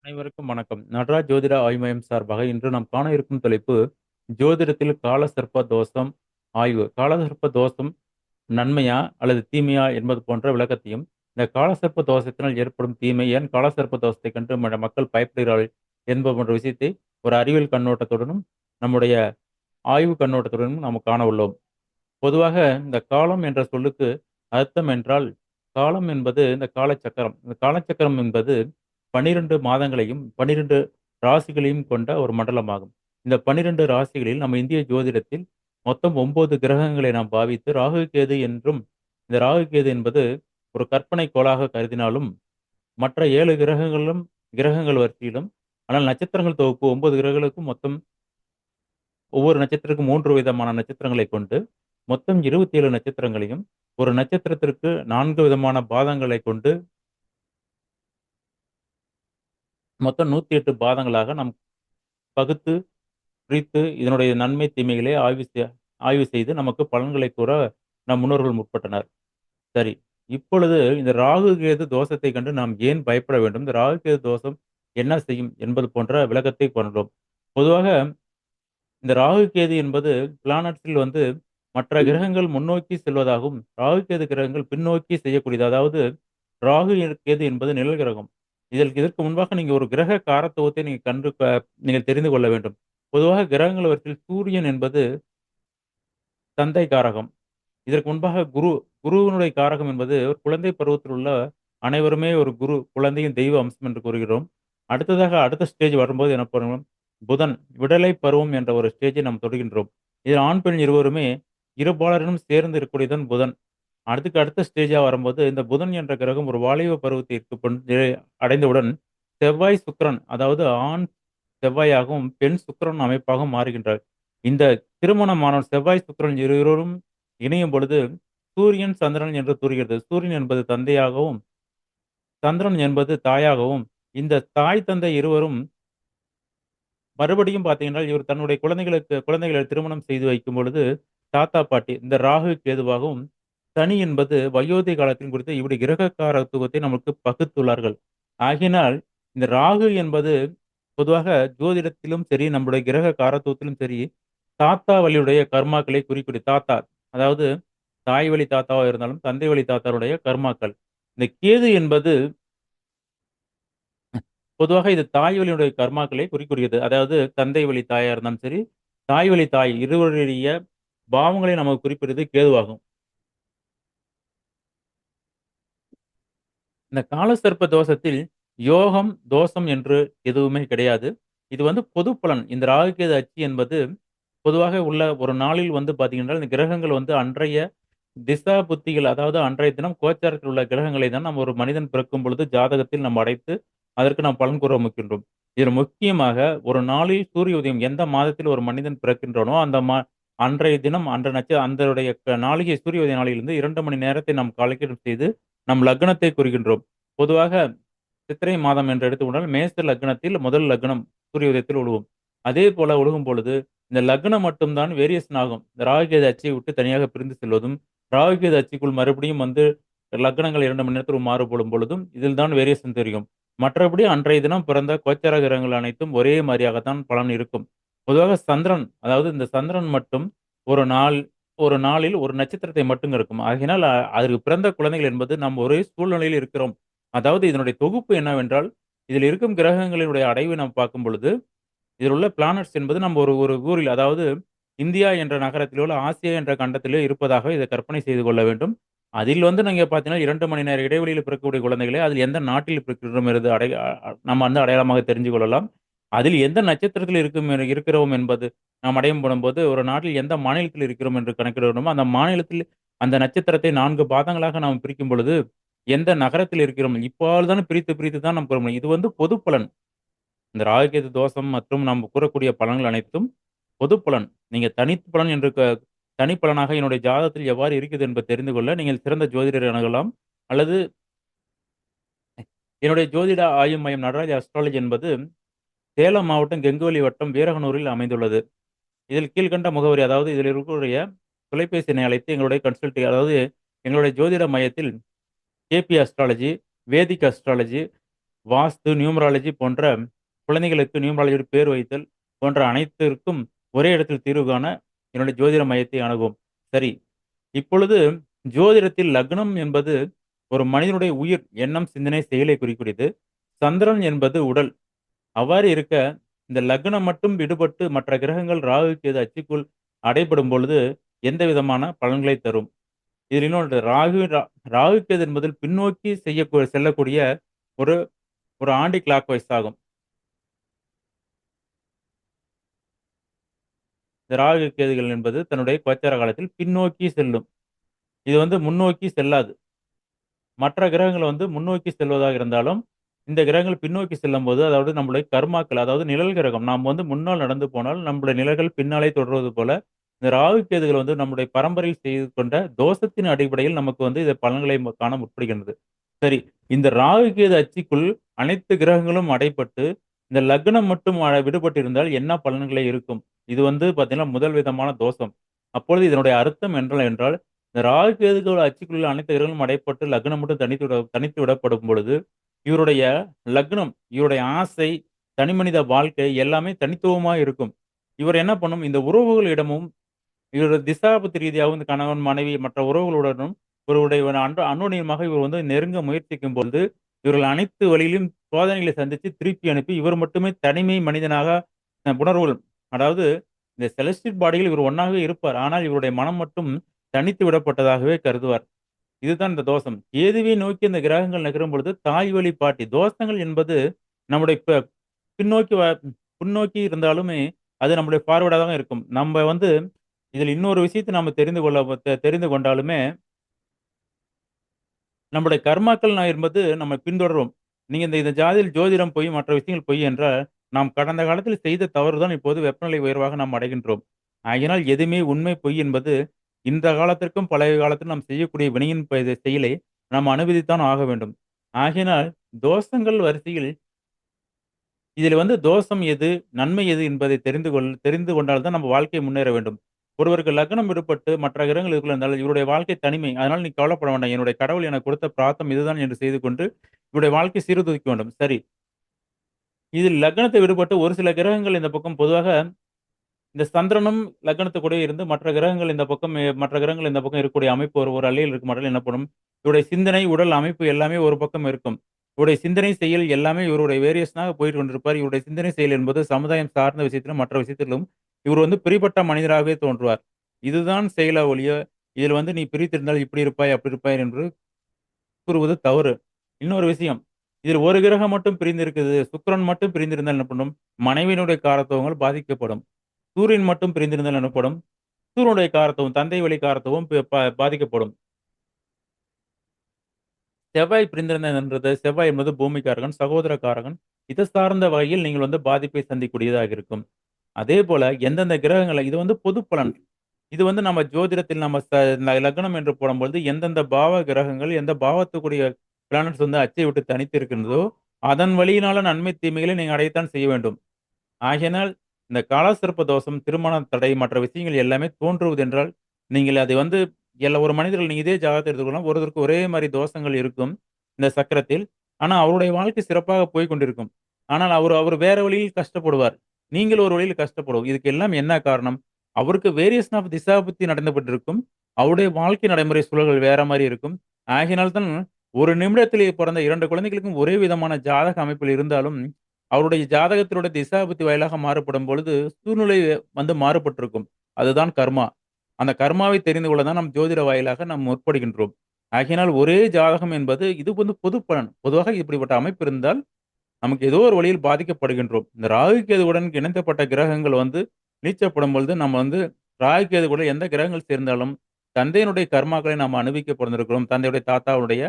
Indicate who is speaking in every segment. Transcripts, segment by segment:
Speaker 1: அனைவருக்கும் வணக்கம். நடராஜ் ஜோதிட ஆய்வு மையம் சார்பாக இன்று நாம் காண இருக்கும் தலைப்பு, ஜோதிடத்தில் காலசர்ப்ப தோஷம் ஆய்வு. காலசர்ப்ப தோஷம் நன்மையா அல்லது தீமையா என்பது போன்ற விளக்கத்தையும், இந்த காலசர்ப்ப தோஷத்தினால் ஏற்படும் தீமை, ஏன் காலசர்ப்ப தோஷத்தைக் கண்டு மக்கள் பயப்படுகிறார்கள் என்பது போன்ற விஷயத்தை ஒரு அறிவியல் கண்ணோட்டத்துடனும், நம்முடைய ஆய்வு கண்ணோட்டத்துடனும் நாம் காண உள்ளோம். பொதுவாக இந்த காலம் என்ற சொல்லுக்கு அர்த்தம் என்றால், காலம் என்பது இந்த காலச்சக்கரம். இந்த காலச்சக்கரம் என்பது 12 மாதங்களையும், 12 ராசிகளையும் கொண்ட ஒரு மண்டலமாகும். இந்த 12 ராசிகளில் நம்ம இந்திய ஜோதிடத்தில் மொத்தம் 9 கிரகங்களை நாம் பாவித்து ராகு, கேது என்றும், இந்த ராகு, கேது என்பது ஒரு கற்பனை கோளாக கருதினாலும், மற்ற 7 கிரகங்களும் கிரகங்கள் வரிசையிலும், ஆனால் நட்சத்திரங்கள் தொகுப்பு 9 கிரகங்களுக்கும் மொத்தம் ஒவ்வொரு நட்சத்திரத்துக்கும் 3 விதமான நட்சத்திரங்களைக் கொண்டு, மொத்தம் 27 நட்சத்திரங்களையும், ஒரு நட்சத்திரத்திற்கு 4 விதமான பாதங்களைக் கொண்டு, மொத்தம் 108 பாதங்களாக நாம் பகுத்து, பிரித்து இதனுடைய நன்மை, தீமைகளை ஆய்வு செய்து நமக்கு பலன்களை கூற நம் முன்னோர்கள் முற்பட்டனர். சரி, இப்பொழுது இந்த ராகு, கேது தோஷத்தைக் கண்டு நாம் ஏன் பயப்பட வேண்டும்? இந்த ராகு, கேது தோஷம் என்ன செய்யும்? என்பது போன்ற விளக்கத்தை கொண்டோம். பொதுவாக இந்த ராகு, கேது என்பது பிளானட்ஸில் மற்ற கிரகங்கள் முன்னோக்கி செல்வதாகவும், ராகு, கேது கிரகங்கள் பின்னோக்கி செய்யக்கூடியது. அதாவது ராகு, கேது என்பது நிழல் கிரகம். இதற்கு முன்பாக நீங்க ஒரு கிரக காரத்துவத்தை நீங்கள் தெரிந்து கொள்ள வேண்டும். பொதுவாக கிரகங்கள் வரிசையில் சூரியன் என்பது தந்தை காரகம். இதற்கு முன்பாக குருவினுடைய காரகம் என்பது ஒரு குழந்தை பருவத்தில் உள்ள அனைவருமே ஒரு குழந்தையின் தெய்வ அம்சம் என்று கூறுகிறோம். அடுத்ததாக அடுத்த ஸ்டேஜ் வரும்போது என்ன பண்ணுவோம்? புதன் விடலை பருவம் என்ற ஒரு ஸ்டேஜை நாம் தொடுகின்றோம். இதில் ஆண், பெண் இருவருமே இருபாலரிடம் சேர்ந்து இருக்கக்கூடியதுதான் புதன். அதுக்கு அடுத்த ஸ்டேஜா வரும்போது, இந்த புதன் என்ற கிரகம் ஒரு வாலிப பருவத்திற்கு அடைந்தவுடன், செவ்வாய், சுக்கிரன் அதாவது ஆண் செவ்வாயாகவும், பெண் சுக்கிரன் அமைப்பாகவும் மாறுகின்றார். இந்த திருமணமான செவ்வாய், சுக்கிரன் இருவரும் இணையும் பொழுது, சூரியன், சந்திரன் என்று கூறுகிறது. சூரியன் என்பது தந்தையாகவும், சந்திரன் என்பது தாயாகவும், இந்த தாய், தந்தை இருவரும் மறுபடியும் பார்த்தீங்கன்னா, இவர் தன்னுடைய குழந்தைகளை திருமணம் செய்து வைக்கும் பொழுது, தாத்தா, பாட்டி இந்த ராகு, கேதுவாகவும், சனி என்பது வயோதிக காலத்தின் குறித்து இப்படி கிரக காரத்துவத்தை நமக்கு பகுத்துள்ளார்கள். ஆகையினால், இந்த ராகு என்பது பொதுவாக ஜோதிடத்திலும் சரி, நம்முடைய கிரக காரத்துவத்திலும் சரி, தாத்தா வழியுடைய கர்மாக்களை குறிப்பிடு தாத்தா அதாவது தாய் வழி தாத்தாவா இருந்தாலும், தந்தை வழி தாத்தாருடைய கர்மாக்கள். இந்த கேது என்பது பொதுவாக இது தாய் வழியினுடைய கர்மாக்களை குறிக்கூடியது. அதாவது தந்தை வழி தாயா இருந்தாலும் சரி, தாய் வழி தாய் இருவருடைய பாவங்களை நமக்கு குறிப்பிடுவது கேதுவாகும். இந்த காலசர்ப்ப தோஷத்தில் யோகம், தோஷம் என்று எதுவுமே கிடையாது. இது பொது பலன். இந்த ராகு, கேது அச்சு என்பது பொதுவாக உள்ள ஒரு நாளில் பார்த்தீங்கன்னா, இந்த கிரகங்கள் அன்றைய திசா புத்திகள் அதாவது அன்றைய தினம் கோச்சாரத்தில் உள்ள கிரகங்களை தான் நம்ம ஒரு மனிதன் பிறக்கும் பொழுது ஜாதகத்தில் நாம் அடைத்து, அதற்கு நாம் பலன் கூற முக்கின்றோம். இதில் முக்கியமாக ஒரு நாளில் சூரிய உதயம் எந்த மாதத்தில் ஒரு மனிதன் பிறக்கின்றானோ, அன்றைய தினம் அந்தனுடைய நாளிகை சூரிய உதய நாளிலிருந்து 2 மணி நேரத்தை நாம் கால்குலேட் செய்து நம் லக்னத்தை குறிக்கின்றோம். பொதுவாக சித்திரை மாதம் என்று எடுத்துக்கொண்டால் மேஷ லக்னத்தில் முதல் லக்னம் சூரிய உதயத்தில் உழுவும். அதே போல உழுகும் பொழுது இந்த லக்னம் மட்டும் தான் வேரியேஷன் ஆகும். இந்த ராகு, கேது அச்சை விட்டு தனியாக பிரிந்து செல்வதும், ராகு, கேது அச்சுக்குள் மறுபடியும் லக்னங்கள் 2 மணி நேரத்தில் மாறுபடும் பொழுதும் இதில் தான் வேரியேஷன் தெரியும். மற்றபடி அன்றைய தினம் பிறந்த கோச்சார கிரகங்கள் அனைத்தும் ஒரே மாரியாகத்தான் பலன் இருக்கும். பொதுவாக சந்திரன் அதாவது இந்த சந்திரன் மட்டும் ஒரு நாள் ஒரு நாளில் ஒரு நட்சத்திரத்தை மட்டும் இருக்கும். ஆகையினால் அதற்கு பிறந்த குழந்தைகள் என்பது நாம் ஒரே சூழ்நிலையில் இருக்கிறோம். அதாவது இதனுடைய தொகுப்பு என்னவென்றால், இதில் இருக்கும் கிரகங்களினுடைய அடைவை நாம் பார்க்கும் பொழுது, இதில் உள்ள பிளானட்ஸ் என்பது நம்ம ஒரு ஒரு ஊரில் அதாவது இந்தியா என்ற நகரத்திலோ, இல்ல ஆசியா என்ற கண்டத்திலோ இருப்பதாக இதை கற்பனை செய்து கொள்ள வேண்டும். அதில் நீங்க பார்த்தீங்கன்னா 2 மணி நேர இடைவெளியில் பிறக்கக்கூடிய குழந்தைகளை, அதில் எந்த நாட்டில் பிறக்கிறோம் என்பது நம்ம அடையாளமாக தெரிஞ்சு கொள்ளலாம். அதில் எந்த நட்சத்திரத்தில் இருக்கிறோம் என்பது நாம் அடையாளம் பண்ணும்போது, ஒரு நாட்டில் எந்த மாநிலத்தில் இருக்கிறோம் என்று கணக்கிட வேண்டுமோ, அந்த மாநிலத்தில் அந்த நட்சத்திரத்தை 4 பாதங்களாக நாம் பிரிக்கும் பொழுது, எந்த நகரத்தில் இருக்கிறோம் இவ்வாறு தான் பிரித்து பிரித்து தான் நாம் கூற முடியும். இது பொது பலன். இந்த ராகு, கேது தோஷம் மற்றும் நாம் கூறக்கூடிய பலன்கள் அனைத்தும் பொது பலன். நீங்க தனித்து பலன் என்று தனிப்பலனாக என்னுடைய ஜாதகத்தில் எவ்வாறு இருக்குது என்பதை தெரிந்து கொள்ள நீங்கள் சிறந்த ஜோதிடரை அணுகலாம். அல்லது என்னுடைய ஜோதிட ஆய்வு மையம் நடராஜ் அஸ்ட்ராலஜி என்பது சேலம் மாவட்டம் கெங்குவலி வட்டம் வீரகனூரில் அமைந்துள்ளது. இதில் கீழ்க்கண்ட முகவரி அதாவது இதில் இருக்கக்கூடிய தொலைபேசி எண்ணை அழைத்து எங்களுடைய அதாவது எங்களுடைய ஜோதிட மையத்தில் கேபி அஸ்ட்ராலஜி, வேதிக் அஸ்ட்ராலஜி, வாஸ்து, நியூமராலஜி போன்ற குழந்தைகளுக்கு நியூமராலஜி பேர் வைத்தல் போன்ற அனைத்திற்கும் ஒரே இடத்தில் தீர்வு காண என்னுடைய ஜோதிட மையத்தை அணுகுவோம். சரி, இப்பொழுது ஜோதிடத்தில் லக்னம் என்பது ஒரு மனிதனுடைய உயிர், எண்ணம், சிந்தனை, செயலை குறிக்கூடியது. சந்திரன் என்பது உடல். அவ்வாறு இருக்க, இந்த லக்னம் மட்டும் விடுபட்டு மற்ற கிரகங்கள் ராகு, கேது அச்சுக்குள் அடைபடும் பொழுது எந்த விதமான பலன்களை தரும்? இதில் இன்னொன்று ராகு, கேது என்பது பின்னோக்கி செல்லக்கூடிய ஒரு ஒரு ஆன்டி கிளாக் வைஸ் ஆகும். இந்த ராகு, கேதுகள் என்பது தன்னுடைய கோச்சார காலத்தில் பின்னோக்கி செல்லும். இது முன்னோக்கி செல்லாது. மற்ற கிரகங்கள் முன்னோக்கி செல்வதாக இருந்தாலும், இந்த கிரகங்கள் பின்னோக்கி செல்லும்போது, அதாவது நம்முடைய கர்மாக்கள், அதாவது நிழல் கிரகம். நாம் முன்னால் நடந்து போனால், நம்முடைய நிழல்கள் பின்னாலே தொடர்வது போல, இந்த ராகு, கேதுகள் நம்முடைய பரம்பரையில் செய்து கொண்ட தோஷத்தின் அடிப்படையில் நமக்கு இந்த பலன்களை காண முற்படுகின்றது. சரி, இந்த ராகு, கேது அச்சிக்குள் அனைத்து கிரகங்களும் அடைபட்டு, இந்த லக்னம் மட்டும் விடுபட்டிருந்தால் என்ன பலன்களை இருக்கும்? இது பார்த்தீங்கன்னா, முதல் விதமான தோஷம். அப்பொழுது இதனுடைய அர்த்தம் என்றால், இந்த ராகு, கேதுகள் அச்சுக்குள்ள அனைத்து கிரகங்களும் அடைப்பட்டு லக்னம் மட்டும் தனித்து விடப்படும் பொழுது, இவருடைய லக்னம், இவருடைய ஆசை, தனிமனித வாழ்க்கை எல்லாமே தனித்துவமா இருக்கும். இவர் என்ன பண்ணும்? இந்த உறவுகளிடமும், இவருடைய திசாபுத்தி ரீதியாகவும் இந்த கணவன், மனைவி மற்ற உறவுகளுடனும் இவருடைய அந்யோன்யமாக இவர் நெருங்க முயற்சிக்கும் பொழுது, இவர்கள் அனைத்து வழியிலும் சோதனைகளை சந்தித்து திருப்பி அனுப்பி, இவர் மட்டுமே தனிமை மனிதனாக உணர்வுகள் அதாவது இந்த செலஸ்டியல் பாடியில் இவர் ஒண்ணாகவே இருப்பார். ஆனால் இவருடைய மனம் மட்டும் தனித்து விடப்பட்டதாகவே கருதுவார். இதுதான் இந்த தோஷம். கேதுவை நோக்கி இந்த கிரகங்கள் நகரும் பொழுது தாய் வழி பாட்டி தோஷங்கள் என்பது நம்முடைய பின்னோக்கி பின்னோக்கி இருந்தாலுமே அது நம்முடைய ஃபார்வர்டா தான் இருக்கும். நம்ம இதில் இன்னொரு விஷயத்தை நாம தெரிந்து கொண்டாலுமே, நம்முடைய கர்மாக்கள் என்பது நம்ம பின்தொடரும். நீங்க இந்த இந்த ஜாதியில் ஜோதிடம் பொய், மற்ற விஷயங்கள் பொய் என்றால், நாம் கடந்த காலத்தில் செய்த தவறு தான் இப்போது வெப்பநிலை உயர்வாக நாம் அடைகின்றோம். ஆகையினால் எதுவுமே உண்மை, பொய் என்பது இந்த காலத்திற்கும், பழைய காலத்திலும் நாம் செய்யக்கூடிய வினையின் செயலை நாம் அனுமதித்தான் ஆக வேண்டும். ஆகையினால் தோஷங்கள் வரிசையில் இதில் தோஷம் எது? நன்மை எது? என்பதை தெரிந்து கொண்டால் தான் நம்ம வாழ்க்கை முன்னேற வேண்டும். ஒருவருக்கு லக்னம் விடுபட்டு மற்ற கிரகங்கள் இதுக்குள்ள இருந்தால் இவருடைய வாழ்க்கை தனிமை. அதனால நீ கவலைப்பட வேண்டாம். என்னுடைய கடவுள் எனக்கு கொடுத்த பிராப்தம் இதுதான் என்று செய்து கொண்டு இவருடைய வாழ்க்கை சீர்தூக்க வேண்டும். சரி. இதில் லக்னத்தை விடுபட்டு ஒரு சில கிரகங்கள் இந்த பக்கம் பொதுவாக இந்த சந்திரனும் லக்னத்து கூடயே இருந்து மற்ற கிரகங்கள் இந்த பக்கம் இருக்கக்கூடிய அமைப்பு ஒரு அலையில் இருக்குமானால் என்ன பண்ணும்? இவருடைய சிந்தனை, உடல் அமைப்பு எல்லாமே ஒரு பக்கம் இருக்கும். இவருடைய சிந்தனை, செயல் எல்லாமே இவருடைய வேரியேஷனாக போயிட்டு கொண்டிருப்பார். இவருடைய சிந்தனை, செயல் என்பது சமுதாயம் சார்ந்த விஷயத்திலும், மற்ற விஷயத்திலும் இவர் பிரிபட்ட மனிதராகவே தோன்றுவார். இதுதான் செயலா ஒழிய, இதில் நீ பிரித்திருந்தால் இப்படி இருப்பாய், அப்படி இருப்பாய் என்று கூறுவது தவறு. இன்னொரு விஷயம், இதில் ஒரு கிரகம் மட்டும் பிரிந்திருக்குது. சுக்கிரன் மட்டும் பிரிந்திருந்தால் என்ன பண்ணும்? மனைவியினுடைய காரத்துவங்கள் பாதிக்கப்படும். சூரியன் மட்டும் பிரிந்திருந்தால் எனப்படும். சூரியனுடைய காரத்துவம், தந்தை வழி காரத்துவம் பாதிக்கப்படும். செவ்வாய் பிரிந்திருந்தது செவ்வாய் என்பது பூமிக்காரகன், சகோதர காரகன். இது சார்ந்த வகையில் நீங்கள் பாதிப்பை சந்திக்கக்கூடியதாக இருக்கும். அதேபோல எந்தெந்த கிரகங்கள இது பொது பலன். இது நம்ம ஜோதிடத்தில் நம்ம லக்னம் என்று போடும்பொழுது எந்தெந்த பாவ கிரகங்கள், எந்த பாவத்துக்குரிய பிளானட்ஸ் அச்சை விட்டு தனித்து இருக்கின்றதோ, அதன் வழியினால நன்மை, தீமைகளை நீங்க அடையத்தான் செய்ய வேண்டும். ஆகையினால் இந்த காலசர்ப்ப தோஷம், திருமண தடை மற்ற விஷயங்கள் எல்லாமே தோன்றுவதென்றால், நீங்கள் அதை ஒரு மனிதர்கள் நீங்க இதே ஜாதகத்தை எடுத்துக்கலாம். ஒருவருக்கு ஒரே மாரி தோஷங்கள் இருக்கும் இந்த சக்கரத்தில். ஆனா, அவருடைய வாழ்க்கை சிறப்பாக போய்க் கொண்டிருக்கும். ஆனால் அவரு வேற வழியில் கஷ்டப்படுவார். நீங்கள் ஒரு வழியில் கஷ்டப்படுவோம். இதுக்கு எல்லாம் என்ன காரணம்? அவருக்கு வேரியேஷன் ஆஃப் திசாபுத்தி நடந்துபட்டிருக்கும். அவருடைய வாழ்க்கை நடைமுறை சூழல்கள் வேற மாரி இருக்கும். ஆகையினால் தான் ஒரு நிமிடத்திலே பிறந்த 2 குழந்தைகளுக்கும் ஒரே விதமான ஜாதக அமைப்பில் இருந்தாலும், அவருடைய ஜாதகத்தினுடைய திசாபுத்தி வாயிலாக மாறுபடும் பொழுது, சூழ்நிலை மாறுபட்டிருக்கும். அதுதான் கர்மா. அந்த கர்மாவை தெரிந்து கொள்ள தான் நம் ஜோதிட வாயிலாக நாம் முற்படுகின்றோம். ஆகையினால் ஒரே ஜாதகம் என்பது இது பொது பலன். பொதுவாக இப்படிப்பட்ட அமைப்பு இருந்தால், நமக்கு ஏதோ ஒரு வழியில் பாதிக்கப்படுகின்றோம். இந்த ராகு, கேதுவுடன் இணைக்கப்பட்ட கிரகங்கள் நீச்சப்படும் பொழுது, நம்ம ராகு, கேது கூட எந்த கிரகங்கள் சேர்ந்தாலும், தந்தையினுடைய கர்மாக்களை நாம் அனுபவிக்க பொறந்திருக்கிறோம். தந்தையுடைய தாத்தாவுடைய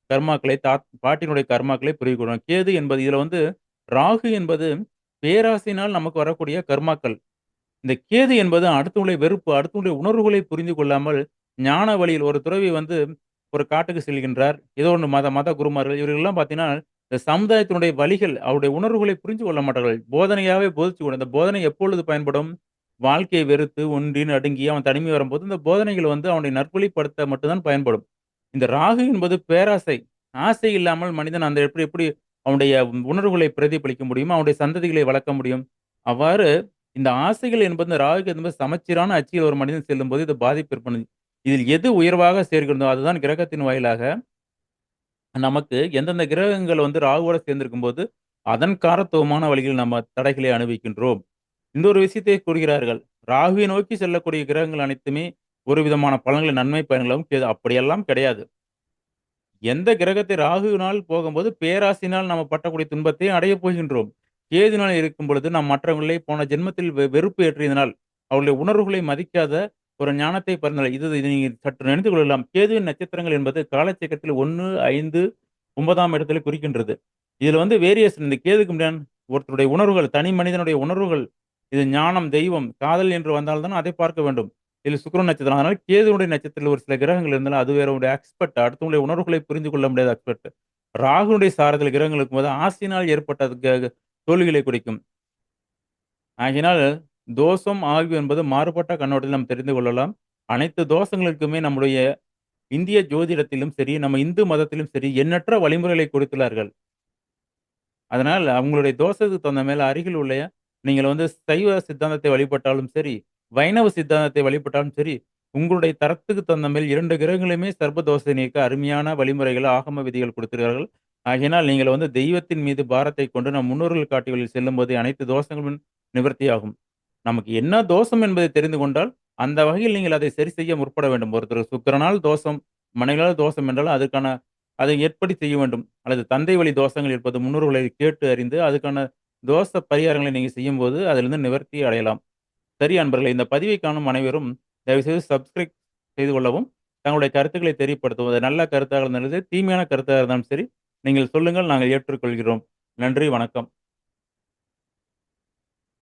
Speaker 1: கர்மாக்களை, பாட்டியினுடைய கர்மாக்களை புரிகிறோம். கேது என்பது இதுல ராகு என்பது பேராசையினால் நமக்கு வரக்கூடிய கர்மாக்கள். இந்த கேது என்பது அடுத்தவங்களுடைய வெறுப்பு, அடுத்தவங்களுடைய உணர்வுகளை புரிந்து கொள்ளாமல், ஞான வழியில் ஒரு துறவி ஒரு காட்டுக்கு செல்கின்றார். ஏதோ ஒண்ணு மத மத குருமார்கள் இவர்கள்லாம் பார்த்தீங்கன்னா, இந்த சமுதாயத்தினுடைய வலிகள், அவருடைய உணர்வுகளை புரிந்து கொள்ள மாட்டார்கள். போதனையாவே போதிச்சு கொண்டு இந்த போதனை எப்பொழுது பயன்படும்? வாழ்க்கையை வெறுத்து, ஒன்றி, நடுங்கி அவன் தனிமை வரும்போது, இந்த போதனைகள் அவனை நற்புலிப்படுத்த மட்டும் தான் பயன்படும். இந்த ராகு என்பது பேராசை. ஆசை இல்லாமல் மனிதன் அந்த எப்படி எப்படி அவனுடைய உணர்வுகளை பிரதிபலிக்க முடியும். அவனுடைய சந்ததிகளை வளர்க்க முடியும். அவ்வாறு இந்த ஆசைகள் என்பது இந்த ராகு கேது என்பது சமச்சீரான அச்சில் ஒரு மனிதன் செல்லும்போது இது பாதிப்பு ஏற்படுது. இதில் எது உயர்வாக சேர்கிறதோ அதுதான் கிரகத்தின் வாயிலாக நமக்கு எந்தெந்த கிரகங்கள் வந்து ராகுவோட சேர்ந்திருக்கும்போது, அதன் காரத்துவமான வழிகளில் நம்ம தடைகளை அனுபவிக்கின்றோம். இந்த ஒரு விஷயத்தை கூறுகிறார்கள். ராகுவை நோக்கி செல்லக்கூடிய கிரகங்கள் அனைத்துமே ஒரு விதமான பலன்களை நன்மை பயன்களும் அப்படியெல்லாம் கிடையாது. எந்த கிரகத்தை ராகுவினால் போகும்போது பேராசையினால் நம்ம பட்டக்கூடிய துன்பத்தை அடையப் போகின்றோம். கேதுவினால் இருக்கும் பொழுது நாம் மற்றவர்களை போன ஜென்மத்தில் வெறுப்பு ஏற்றியதனால், அவர்களுடைய உணர்வுகளை மதிக்காத ஒரு ஞானத்தை பிறந்தனர். இது இதை நீங்க சற்று நினைத்து கொள்ளலாம். கேதுவின் நட்சத்திரங்கள் என்பது காலச்சக்கரத்தில் 1, 5, 9ஆம் இடத்திலே குறிக்கின்றது. இதில வந்து வேரியேஷன் இந்த கேதுக்கு முடியான் ஒருத்தருடைய உணர்வுகள், தனி மனிதனுடைய உணர்வுகள், இது ஞானம், தெய்வம், காதல் என்று வந்தால் தான் அதை பார்க்க வேண்டும். இதில் சுக்கிரன் நட்சத்திரம். அதனால கேதுவுடைய நட்சத்திரத்தில் ஒரு சில கிரகங்கள் இருந்தாலும், அது வேற ஒரு ஆஸ்பெக்ட். அடுத்தவங்களுடைய உணர்வுகளை புரிந்து கொள்ள முடியாத ஆஸ்பெக்ட். ராகுனுடைய சாரத்தில் கிரகங்கள் இருக்கும்போது, ஆசையினால் ஏற்பட்ட தோல்விகளை குறிக்கும். ஆகையினால் தோஷம், ஆய்வு என்பது மாறுபட்ட கண்ணோட்டத்தில் நாம் தெரிந்து கொள்ளலாம். அனைத்து தோஷங்களுக்குமே நம்முடைய இந்திய ஜோதிடத்திலும் சரி, நம்ம இந்து மதத்திலும் சரி, எண்ணற்ற வழிமுறைகளை கொடுத்துள்ளார்கள். அதனால் அவங்களுடைய தோஷத்துக்கு தகுந்த மேல அருகில் உள்ள நீங்கள் வந்து சைவ சித்தாந்தத்தை வழிபட்டாலும் சரி, வைணவ சித்தாந்தத்தை வழிபட்டாலும் சரி, உங்களுடைய தரத்துக்கு தகுந்த மேல் 2 கிரகங்களுமே சர்ப்ப தோஷத்தை நீக்க அருமையான வழிமுறைகள், ஆகம விதிகள் கொடுத்திருக்கிறார்கள். ஆகையினால் நீங்கள் வந்து தெய்வத்தின் மீது பாரத்தை கொண்டு நம் முன்னோர்கள் காட்டிய வழியில் செல்லும்போது அனைத்து தோஷங்களும் நிவர்த்தியாகும். நமக்கு என்ன தோஷம் என்பதை தெரிந்து கொண்டால், அந்த வகையில் நீங்கள் அதை சரி செய்ய முற்பட வேண்டும். ஒருத்தர் சுக்கிரனால் தோஷம், மனைவியால் தோஷம் என்றால் அதற்கான அதை எப்படி செய்ய வேண்டும்? அல்லது தந்தை வழி தோஷங்கள் இருப்பது முன்னோர்களை கேட்டு அறிந்து, அதுக்கான தோஷ பரிகாரங்களை நீங்க செய்யும்போது, அதிலிருந்து நிவர்த்தி அடையலாம். சரி அன்பர்களே, இந்த பதிவை காணும் அனைவரும் தயவுசெய்து சப்ஸ்கிரைப் செய்து கொள்ளவும், தங்களுடைய கருத்துக்களை தெரியப்படுத்தவும். அது நல்ல கருத்தாக இருந்தாலும் சரி, தீமையான கருத்தாக இருந்தாலும் சரி, நீங்கள் சொல்லுங்கள். நாங்கள் ஏற்றுக்கொள்கிறோம். நன்றி, வணக்கம்.